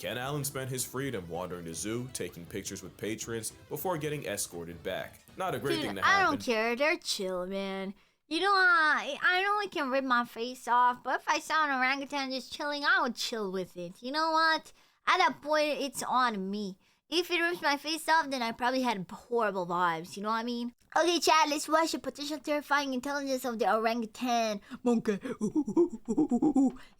Ken Allen spent his freedom wandering the zoo, taking pictures with patrons before getting escorted back. Not a great thing to happen. I don't care. They're chill, man. You know, I know I can rip my face off, but if I saw an orangutan just chilling, I would chill with it. You know what? At that point, it's on me. If it rips my face off, then I probably had horrible vibes. You know what I mean? Okay, chat, let's watch the potential terrifying intelligence of the orangutan. Monkey.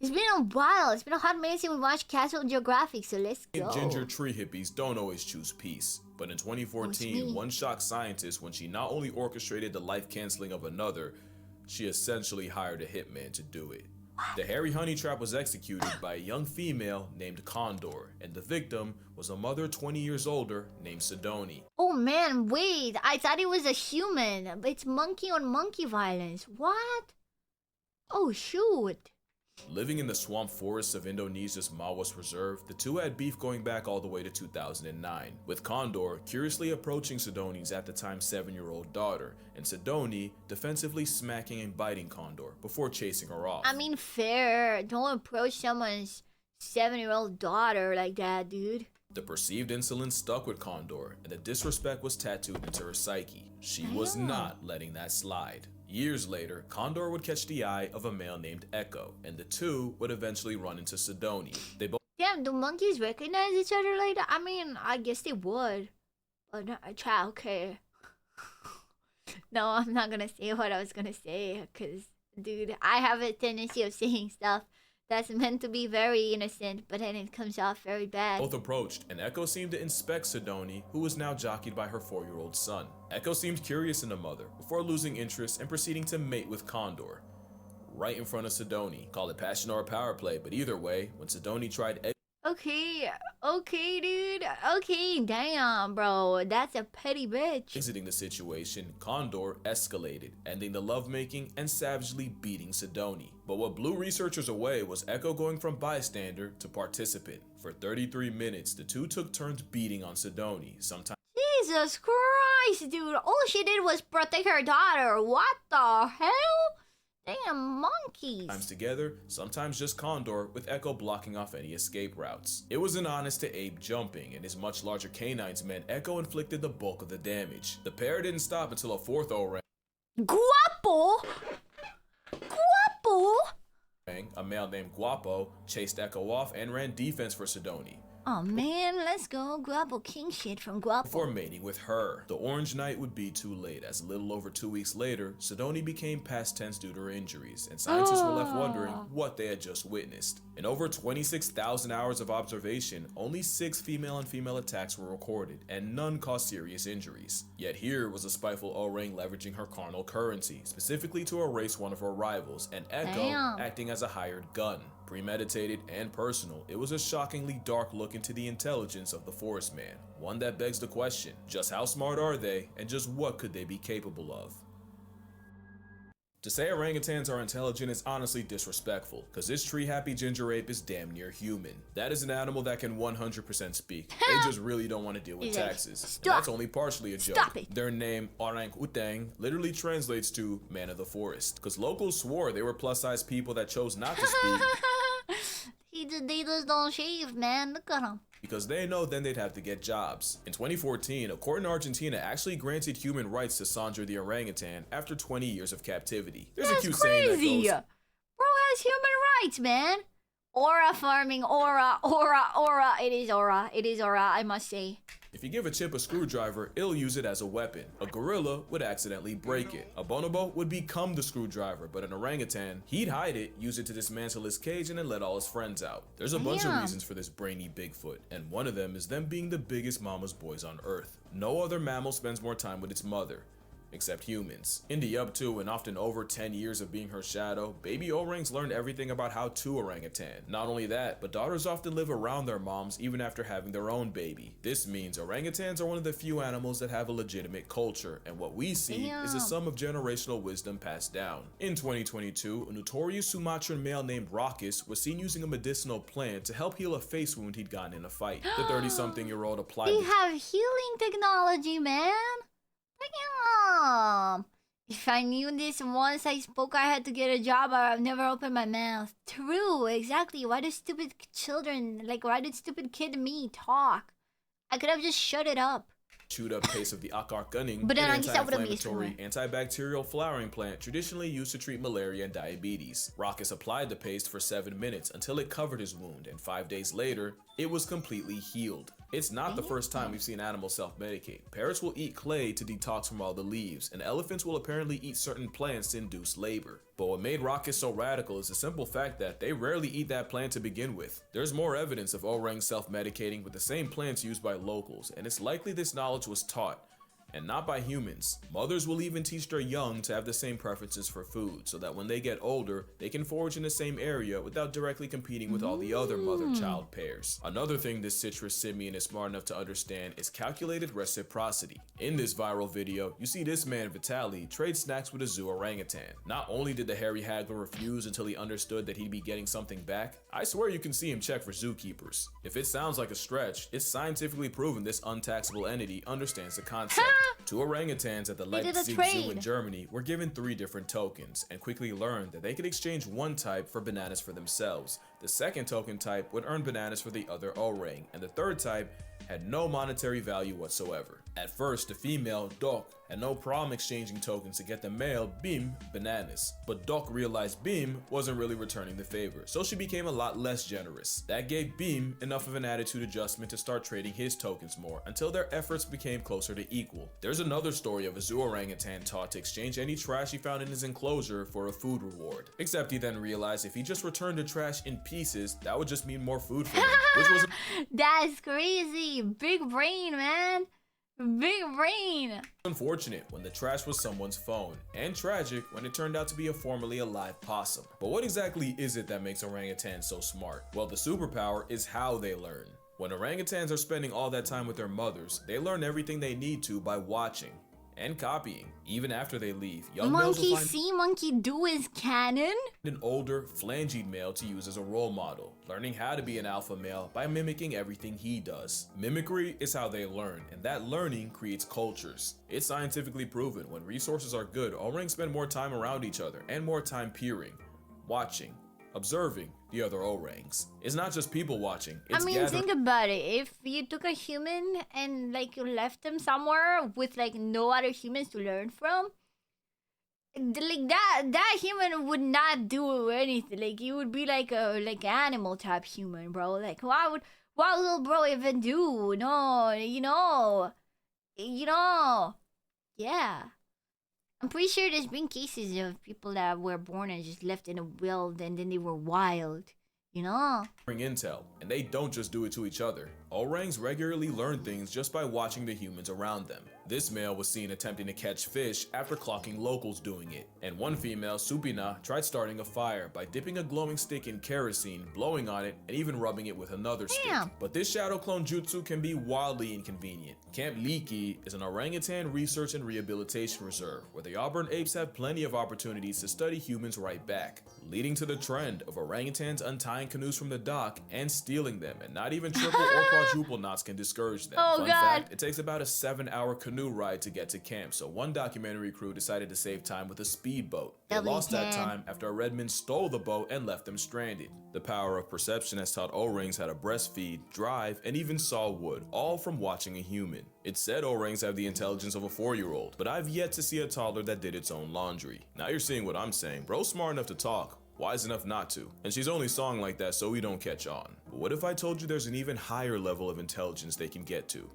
It's been a while. It's been a hot minute since we watched Castle Geographic, so let's go. Ginger tree hippies don't always choose peace. But in 2014, one shocked scientist when she not only orchestrated the life canceling of another, she essentially hired a hitman to do it. The hairy honey trap was executed by a young female named Condor, and the victim was a mother 20 years older named Sidoni. Oh man, wait, I thought it was a human. It's monkey on monkey violence. What? Oh shoot. Living in the swamp forests of Indonesia's Mawas Reserve, the two had beef going back all the way to 2009, with Condor curiously approaching Sidoni's at the time 7-year-old daughter, and Sidoni defensively smacking and biting Condor before chasing her off. I mean, fair. Don't approach someone's 7-year-old daughter like that, dude. The perceived insolence stuck with Condor, and the disrespect was tattooed into her psyche. She was not letting that slide. Years later, Condor would catch the eye of a male named Echo, and the two would eventually run into Sidoni. They both Damn, do monkeys recognize each other like that? I mean, I guess they would. But okay. No, I'm not gonna say what I was gonna say, because, dude, I have a tendency of saying stuff that's meant to be very innocent, but then it comes off very bad. Both approached, and Echo seemed to inspect Sidoni, who was now jockeyed by her 4-year-old son. Echo seemed curious in the mother, before losing interest and proceeding to mate with Condor. Right in front of Sidoni. Call it passion or power play, but either way, when Sidoni tried Okay, dude. Okay, damn, bro. That's a petty bitch. exiting the situation, Condor escalated, ending the lovemaking and savagely beating Sidoni. But what blew researchers away was Echo going from bystander to participant. For 33 minutes, the two took turns beating on Sidoni, sometimes Jesus Christ, dude. All she did was protect her daughter. What the hell? Damn monkeys. together, sometimes just Condor, with Echo blocking off any escape routes. It was an honest to ape jumping, and his much larger canines meant Echo inflicted the bulk of the damage. The pair didn't stop until a fourth orang, Guapo? a male named Guapo, chased Echo off and ran defense for Sidoni, Oh man, let's go. Guapo king shit from Guapo. before mating with her. The Orange Night would be too late, as a little over 2 weeks later, Sidoni became past tense due to her injuries, and scientists were left wondering what they had just witnessed. In over 26,000 hours of observation, only 6 female and female attacks were recorded, and none caused serious injuries. Yet here was a spiteful orang leveraging her carnal currency, specifically to erase one of her rivals, and Echo acting as a hired gun. Premeditated and personal, it was a shockingly dark look into the intelligence of the forest man, one that begs the question, just how smart are they, and just what could they be capable of? To say orangutans are intelligent is honestly disrespectful, cause this tree-happy ginger ape is damn near human. That is an animal that can 100% speak. They just really don't want to deal with taxes. And that's only partially a joke. Their name, Orangutan, literally translates to man of the forest, cause locals swore they were plus-size people that chose not to speak. They just don't shave, man. Look at him. Because they know then they'd have to get jobs. In 2014, a court in Argentina actually granted human rights to Sandra the orangutan after 20 years of captivity. There's a cute saying that goes, bro has human rights, man. Aura farming, aura. It is aura, I must say. if you give a chip a screwdriver, it'll use it as a weapon. A gorilla would accidentally break it. A bonobo would become the screwdriver, but an orangutan, he'd hide it, use it to dismantle his cage, and then let all his friends out. There's a bunch of reasons for this brainy Bigfoot, and one of them is them being the biggest mama's boys on Earth. No other mammal spends more time with its mother, except humans. In the up to and often over 10 years of being her shadow, baby orangs learned everything about how to orangutan. Not only that, but daughters often live around their moms even after having their own baby. This means orangutans are one of the few animals that have a legitimate culture, and what we see is a sum of generational wisdom passed down. In 2022, a notorious Sumatran male named Raucus was seen using a medicinal plant to help heal a face wound he'd gotten in a fight. The 30-something-year-old applied They have healing technology, man. Damn. If I knew this once I spoke, I had to get a job or I've never opened my mouth. True, exactly. Why do stupid children, like, why did stupid kid me talk? I could have just shut it up. Chewed up paste of the akar gunning, But an then I guess I would've anti-inflammatory, missed antibacterial flowering plant traditionally used to treat malaria and diabetes. Raucus applied the paste for 7 minutes until it covered his wound, and 5 days later, it was completely healed. It's not the first time we've seen animals self-medicate. Parrots will eat clay to detox from all the leaves, and elephants will apparently eat certain plants to induce labor. But what made Raucus so radical is the simple fact that they rarely eat that plant to begin with. There's more evidence of orangs self-medicating with the same plants used by locals, and it's likely this knowledge was taught, and not by humans. Mothers will even teach their young to have the same preferences for food, so that when they get older, they can forage in the same area without directly competing with all the other mother-child pairs. Another thing this citrus simian is smart enough to understand is calculated reciprocity. In this viral video, you see this man Vitaly trade snacks with a zoo orangutan. Not only did the hairy haggler refuse until he understood that he'd be getting something back, I swear you can see him check for zookeepers. If it sounds like a stretch, it's scientifically proven this untaxable entity understands the concept. Two orangutans at the Leipzig Zoo in Germany were given 3 different tokens and quickly learned that they could exchange one type for bananas for themselves. The second token type would earn bananas for the other orang, and the third type had no monetary value whatsoever. At first, the female, Doc, had no problem exchanging tokens to get the male, Bim, bananas. But Doc realized Bim wasn't really returning the favor, so she became a lot less generous. That gave Bim enough of an attitude adjustment to start trading his tokens more, until their efforts became closer to equal. There's another story of a zoo orangutan taught to exchange any trash he found in his enclosure for a food reward. Except he then realized if he just returned the trash in pieces, that would just mean more food for him, which was That's crazy. Big brain, man. Big brain. unfortunate when the trash was someone's phone, and tragic when it turned out to be a formerly alive possum. But what exactly is it that makes orangutans so smart? Well, the superpower is how they learn. When orangutans are spending all that time with their mothers, they learn everything they need to by watching and copying. Even after they leave, young males will Monkey find see, monkey do is canon. an older, phalangeed male to use as a role model, learning how to be an alpha male by mimicking everything he does. Mimicry is how they learn, and that learning creates cultures. It's scientifically proven when resources are good, orangs spend more time around each other and more time peering, watching, observing the other orangs. It's not just people watching, it's Think about it. If you took a human and like you left them somewhere with like no other humans to learn from, like that human would not do anything. Like he would be like a animal type human, bro. Like what will bro even do? No, yeah. I'm pretty sure there's been cases of people that were born and just left in the wild and then they were wild, bring intel, and they don't just do it to each other. Orangs regularly learn things just by watching the humans around them. This male was seen attempting to catch fish after clocking locals doing it, and one female, Supina, tried starting a fire by dipping a glowing stick in kerosene, blowing on it, and even rubbing it with another stick. But this shadow clone jutsu can be wildly inconvenient. Camp Liki is an orangutan research and rehabilitation reserve where the Auburn apes have plenty of opportunities to study humans right back, leading to the trend of orangutans untying canoes from the dock and stealing them, and not even triple or quadruple knots can discourage them. Fun fact, it takes about a 7-hour canoe ride to get to camp, so one documentary crew decided to save time with a speedboat. They lost that time after a redman stole the boat and left them stranded. The power of perception has taught orangs how to breastfeed, drive, and even saw wood, all from watching a human. It's said orangs have the intelligence of a 4-year-old, but I've yet to see a toddler that did its own laundry. Now you're seeing what I'm saying. Bro's smart enough to talk, wise enough not to, and she's only sawing like that so we don't catch on. But what if I told you there's an even higher level of intelligence they can get to?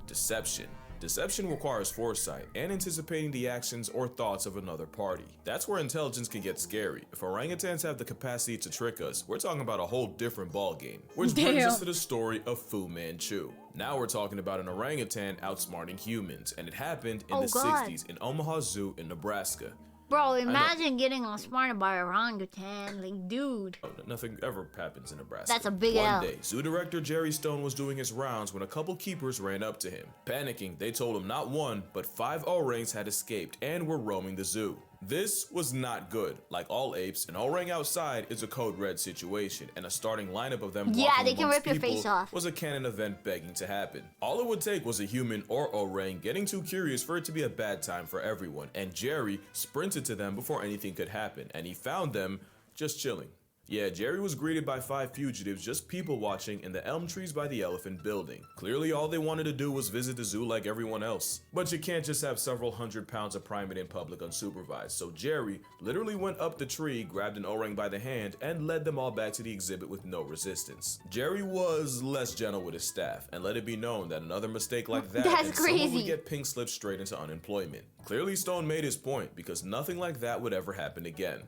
Deception. Deception requires foresight and anticipating the actions or thoughts of another party. That's where intelligence can get scary. If orangutans have the capacity to trick us, we're talking about a whole different ballgame. Which brings us to the story of Fu Manchu. Now we're talking about an orangutan outsmarting humans, and it happened in the 60s in Omaha Zoo in Nebraska. Bro, imagine getting outsmarted by an orangutan. Like, dude. Nothing ever happens in Nebraska. That's a big L. One day, zoo director Jerry Stone was doing his rounds when a couple keepers ran up to him. Panicking, they told him not 1, but 5 orangs had escaped and were roaming the zoo. This was not good. Like all apes, an orang outside is a code red situation, and a starting lineup of them walking they can amongst rip your people face off. was a canon event begging to happen. All it would take was a human or orang getting too curious for it to be a bad time for everyone, and Jerry sprinted to them before anything could happen, and he found them just chilling. Yeah, Jerry was greeted by 5 fugitives just people watching in the elm trees by the elephant building. Clearly all they wanted to do was visit the zoo like everyone else. But you can't just have several hundred pounds of primate in public unsupervised, so Jerry literally went up the tree, grabbed an orang by the hand, and led them all back to the exhibit with no resistance. Jerry was less gentle with his staff, and let it be known that another mistake like that That's and someone crazy. would get pink slipped straight into unemployment. Clearly Stone made his point, because nothing like that would ever happen again.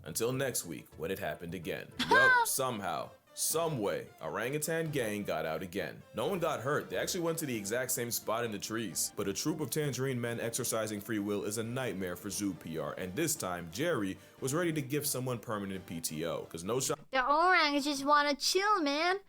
Until next week, when it happened again. Yup, somehow, some way, orangutan gang got out again. No one got hurt, they actually went to the exact same spot in the trees. But a troop of tangerine men exercising free will is a nightmare for zoo PR, and this time, Jerry was ready to give someone permanent PTO, cause no shot. The orangs just wanna chill, man.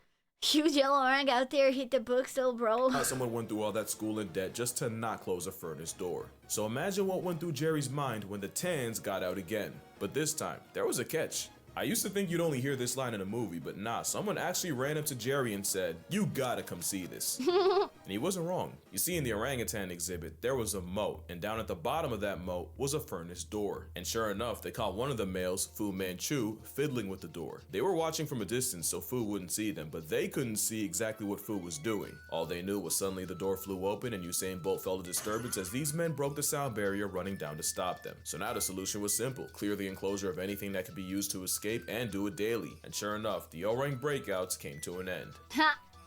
Huge yellow orang out there, hit the book still, bro. Someone went through all that school in debt just to not close a furnace door. So imagine what went through Jerry's mind when the Tans got out again. But this time, there was a catch. I used to think you'd only hear this line in a movie, but nah, someone actually ran up to Jerry and said, "You gotta come see this." And he wasn't wrong. You see, in the orangutan exhibit, there was a moat, and down at the bottom of that moat was a furnace door. And sure enough, they caught one of the males, Foo Manchu, fiddling with the door. They were watching from a distance so Foo wouldn't see them, but they couldn't see exactly what Foo was doing. All they knew was suddenly the door flew open and Usain Bolt felt a disturbance as these men broke the sound barrier running down to stop them. So now the solution was simple: clear the enclosure of anything that could be used to escape and do it daily. And sure enough, the orang breakouts came to an end.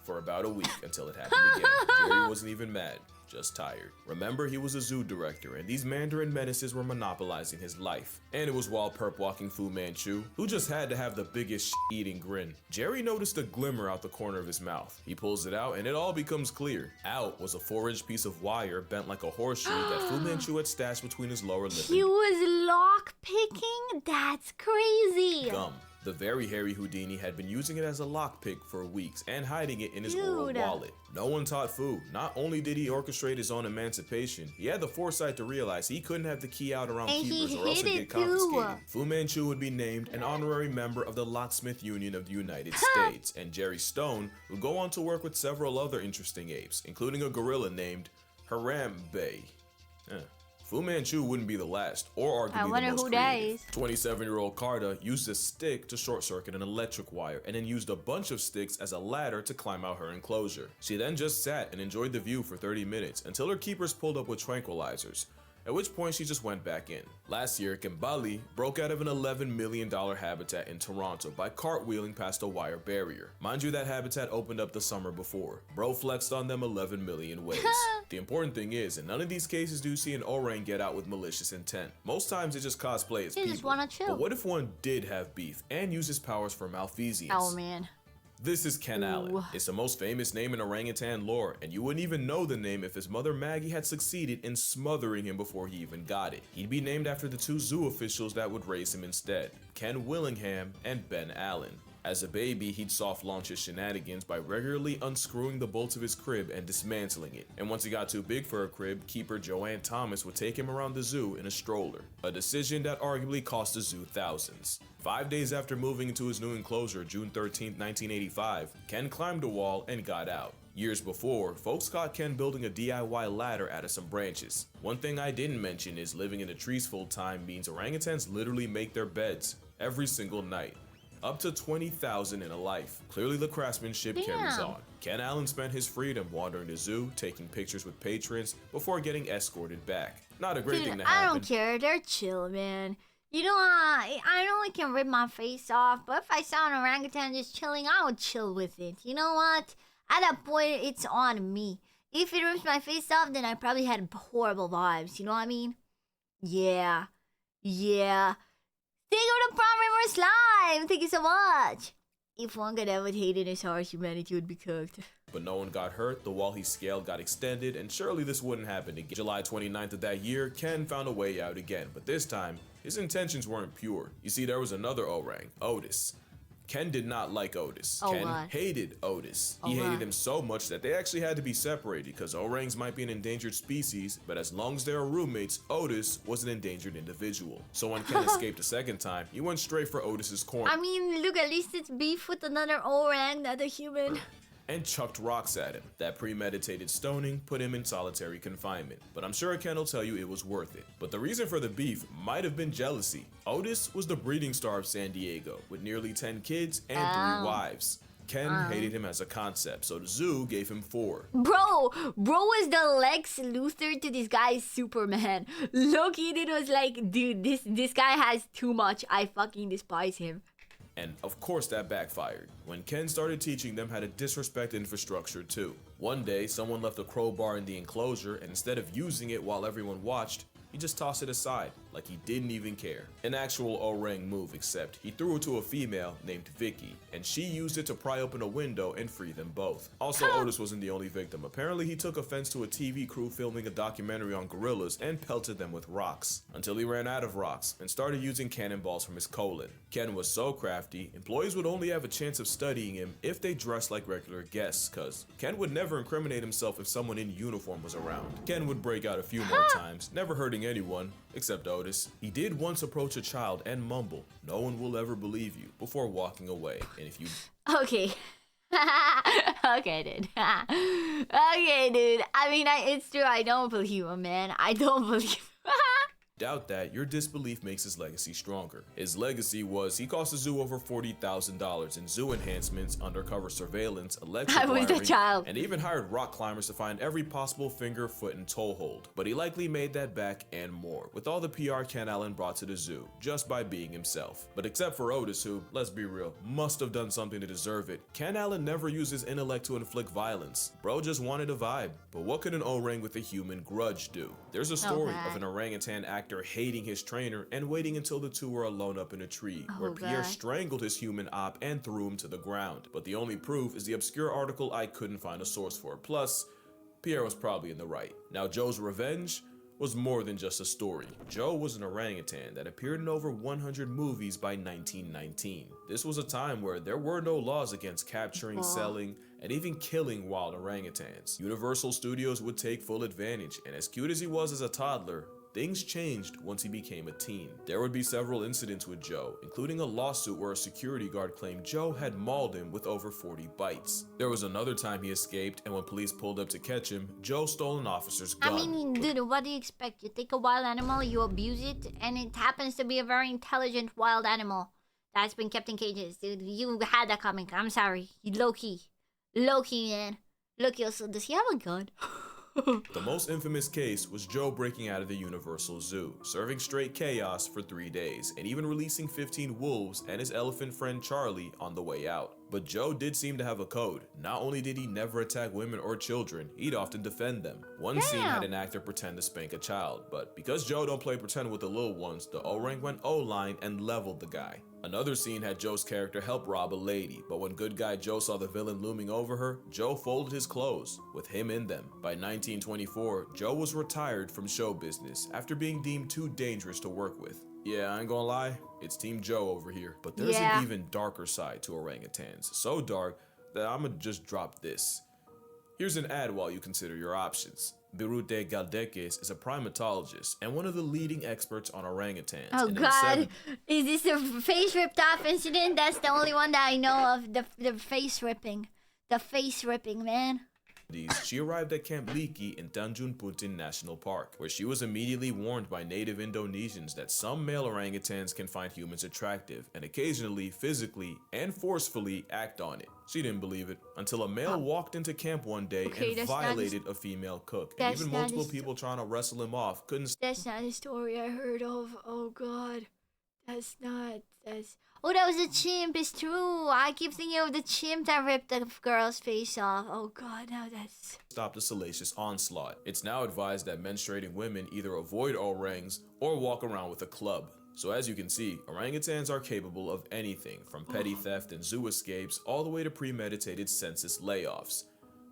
For about a week until it happened again. Jerry wasn't even mad, just tired. Remember, he was a zoo director, and these Mandarin menaces were monopolizing his life. And it was while perp walking Fu Manchu, who just had to have the biggest eating grin. Jerry noticed a glimmer out the corner of his mouth. He pulls it out, and it all becomes clear. Out was a 4-inch piece of wire bent like a horseshoe that Fu Manchu had stashed between his lower lip He was lock picking? That's crazy. gum. The very hairy Houdini had been using it as a lockpick for weeks and hiding it in his oral wallet. No one taught Fu. Not only did he orchestrate his own emancipation, he had the foresight to realize he couldn't have the key out around And keepers he or else hid it'd it get confiscated. too. Fu Manchu would be named an honorary member of the Locksmith Union of the United States, and Jerry Stone would go on to work with several other interesting apes, including a gorilla named Harambe. Fu Manchu wouldn't be the last, or I arguably wonder the most who creative. dies. 27-year-old Carter used a stick to short circuit an electric wire, and then used a bunch of sticks as a ladder to climb out her enclosure. She then just sat and enjoyed the view for 30 minutes until her keepers pulled up with tranquilizers, at which point she just went back in. Last year, Kimbali broke out of an $11 million habitat in Toronto by cartwheeling past a wire barrier. Mind you, that habitat opened up the summer before. Bro flexed on them 11 million ways. The important thing is, in none of these cases do you see an orang get out with malicious intent. Most times they just cosplay as They people. just wanna chill. But what if one did have beef and use his powers for malfeasance? Oh, man. This is Ken Allen. It's the most famous name in orangutan lore, and you wouldn't even know the name if his mother Maggie had succeeded in smothering him before he even got it. He'd be named after the 2 zoo officials that would raise him instead, Ken Willingham and Ben Allen. As a baby, he'd soft launch his shenanigans by regularly unscrewing the bolts of his crib and dismantling it. And once he got too big for a crib, keeper Joanne Thomas would take him around the zoo in a stroller, a decision that arguably cost the zoo thousands. 5 days after moving into his new enclosure, June 13, 1985, Ken climbed a wall and got out. Years before, folks caught Ken building a DIY ladder out of some branches. One thing I didn't mention is living in the trees full time means orangutans literally make their beds every single night. Up to 20,000 in a life. Clearly the craftsmanship carries on. Ken Allen spent his freedom wandering the zoo, taking pictures with patrons before getting escorted back. Not a great thing to happen. I don't care. They're chill, man. You know, I only can rip my face off, but if I saw an orangutan just chilling, I would chill with it. You know what? At that point, it's on me. If it rips my face off, then I probably had horrible vibes. You know what I mean? Yeah. Stay on the Prime Reverse Live! Thank you so much! If one could ever hate in his heart, humanity would be cooked. But no one got hurt, the wall he scaled got extended, and surely this wouldn't happen again. July 29th of that year, Ken found a way out again, but this time, his intentions weren't pure. You see, there was another orang, Otis. Ken did not like Otis. Oh, Ken God. hated Otis. Oh, He hated God. him so much that they actually had to be separated because orangs might be an endangered species, but as long as they were roommates, Otis was an endangered individual. So when Ken escaped a second time, he went straight for Otis's corner. I mean, look, at least it's beef with another orang, not a human. And chucked rocks at him. That premeditated stoning put him in solitary confinement, but I'm sure Ken will tell you it was worth it. But the reason for the beef might have been jealousy. Otis was the breeding star of San Diego, with nearly 10 kids and 3 wives. Ken hated him as a concept, so the zoo gave him 4. Bro was the Lex Luthor to this guy's Superman. Loki did was like, dude, this guy has too much. I fucking despise him. And of course that backfired, when Ken started teaching them how to disrespect infrastructure too. One day, someone left a crowbar in the enclosure, and instead of using it while everyone watched, he just tossed it aside, like he didn't even care. An actual orang move, except he threw it to a female named Vicky, and she used it to pry open a window and free them both. Also, Otis wasn't the only victim. Apparently, he took offense to a TV crew filming a documentary on gorillas and pelted them with rocks, until he ran out of rocks and started using cannonballs from his colon. Ken was so crafty, employees would only have a chance of studying him if they dressed like regular guests, cause Ken would never incriminate himself if someone in uniform was around. Ken would break out a few more times, never hurting anyone, except Otis. He did once approach a child and mumble, "No one will ever believe you," before walking away. And if you... Okay. Okay, dude. Okay, dude. I mean, it's true. I don't believe him, man. I don't believe him. doubt that, your disbelief makes his legacy stronger. His legacy was he cost the zoo over $40,000 in zoo enhancements, undercover surveillance, electric I was the wiring, child. and even hired rock climbers to find every possible finger, foot, and toehold. But he likely made that back and more, with all the PR Ken Allen brought to the zoo, just by being himself. But except for Otis, who, let's be real, must have done something to deserve it, Ken Allen never used his intellect to inflict violence. Bro just wanted a vibe. But what could an orang with a human grudge do? There's a story of an orangutan actor hating his trainer and waiting until the two were alone up in a tree, where Pierre strangled his human op and threw him to the ground. But the only proof is the obscure article I couldn't find a source for. Plus, Pierre was probably in the right. Now, Joe's revenge was more than just a story. Joe was an orangutan that appeared in over 100 movies by 1919. This was a time where there were no laws against capturing, selling, and even killing wild orangutans. Universal Studios would take full advantage, and as cute as he was as a toddler, things changed once he became a teen. There would be several incidents with Joe, including a lawsuit where a security guard claimed Joe had mauled him with over 40 bites. There was another time he escaped, and when police pulled up to catch him, Joe stole an officer's gun. I mean, dude, what do you expect? You take a wild animal, you abuse it, and it happens to be a very intelligent wild animal that's been kept in cages, dude. You had that coming. I'm sorry. Low-key, man. Look, also, does he have a gun? The most infamous case was Joe breaking out of the Universal Zoo, serving straight chaos for 3 days, and even releasing 15 wolves and his elephant friend Charlie on the way out. But Joe did seem to have a code. Not only did he never attack women or children, he'd often defend them. One scene had an actor pretend to spank a child, but because Joe don't play pretend with the little ones, the orang went O-line and leveled the guy. Another scene had Joe's character help rob a lady, but when good guy Joe saw the villain looming over her, Joe folded his clothes, with him in them. By 1924, Joe was retired from show business after being deemed too dangerous to work with. Yeah, I ain't gonna lie, it's Team Joe over here. But there's an even darker side to orangutans. So dark that I'ma just drop this. Here's an ad while you consider your options. Birute Galdeques is a primatologist and one of the leading experts on orangutans. Oh God, is this a face ripped off incident? That's the only one that I know of, the face ripping. The face ripping, man. She arrived at Camp Liki in Tanjung Putin National Park, where she was immediately warned by native Indonesians that some male orangutans can find humans attractive and occasionally physically and forcefully act on it. She didn't believe it until a male walked into camp one day and violated a female cook, and even multiple people trying to wrestle him off couldn't. That's not a story I heard of. Oh God, that's. Oh, that was a chimp. It's true. I keep thinking of the chimp that ripped the girl's face off. Oh God, now that's. Stop the salacious onslaught. It's now advised that menstruating women either avoid orangs or walk around with a club. So as you can see, orangutans are capable of anything from petty theft and zoo escapes all the way to premeditated census layoffs.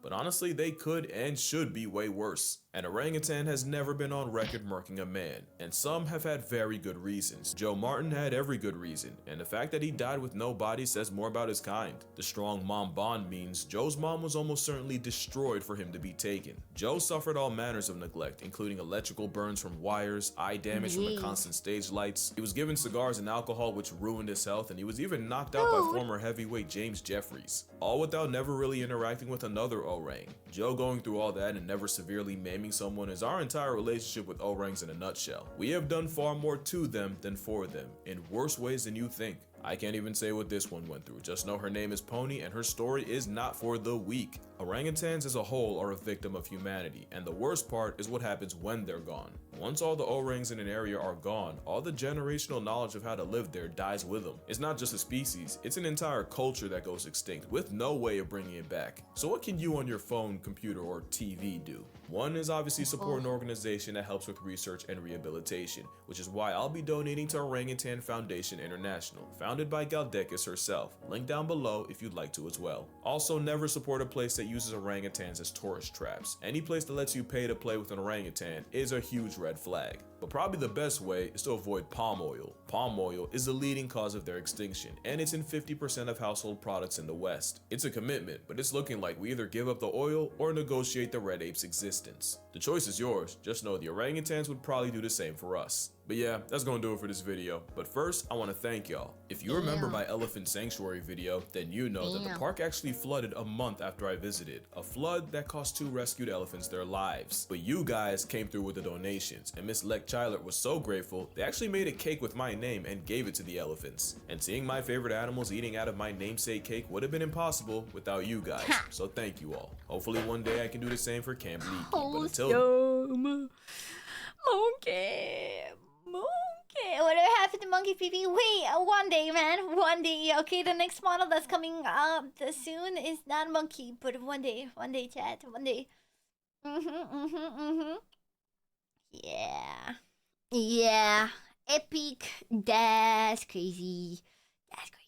But honestly, they could and should be way worse. An orangutan has never been on record murking a man, and some have had very good reasons. Joe Martin had every good reason, and the fact that he died with no body says more about his kind. The strong mom bond means Joe's mom was almost certainly destroyed for him to be taken. Joe suffered all manners of neglect, including electrical burns from wires, eye damage from the constant stage lights. He was given cigars and alcohol which ruined his health, and he was even knocked out by former heavyweight James Jeffries, all without never really interacting with another orang. Joe going through all that and never severely maiming someone is our entire relationship with orangs in a nutshell. We have done far more to them than for them, in worse ways than you think. I can't even say what this one went through, just know her name is Pony and her story is not for the weak. Orangutans as a whole are a victim of humanity, and the worst part is what happens when they're gone. Once all the orangs in an area are gone, all the generational knowledge of how to live there dies with them. It's not just a species, it's an entire culture that goes extinct with no way of bringing it back. So what can you on your phone, computer, or TV do? One is obviously support an organization that helps with research and rehabilitation, which is why I'll be donating to Orangutan Foundation International, founded by Galdekis herself. Link down below if you'd like to as well. Also, never support a place that uses orangutans as tourist traps. Any place that lets you pay to play with an orangutan is a huge red flag. But probably the best way is to avoid palm oil. Palm oil is the leading cause of their extinction, and it's in 50% of household products in the West. It's a commitment, but it's looking like we either give up the oil or negotiate the red ape's existence. The choice is yours, just know the orangutans would probably do the same for us. But yeah, that's gonna do it for this video. But first, I wanna thank y'all. If you remember my elephant sanctuary video, then you know that the park actually flooded a month after I visited. A flood that cost 2 rescued elephants their lives. But you guys came through with the donations, and Miss Leck Chyler was so grateful, they actually made a cake with my name and gave it to the elephants. And seeing my favorite animals eating out of my namesake cake would have been impossible without you guys. So thank you all. Hopefully one day I can do the same for Camp Leaky. But until Monkey. Whatever happened to Monkey Pee? Wait, one day, man. One day. Okay, the next model that's coming up soon is not Monkey, but one day, chat. One day. Yeah. Yeah. Epic. That's crazy. That's crazy.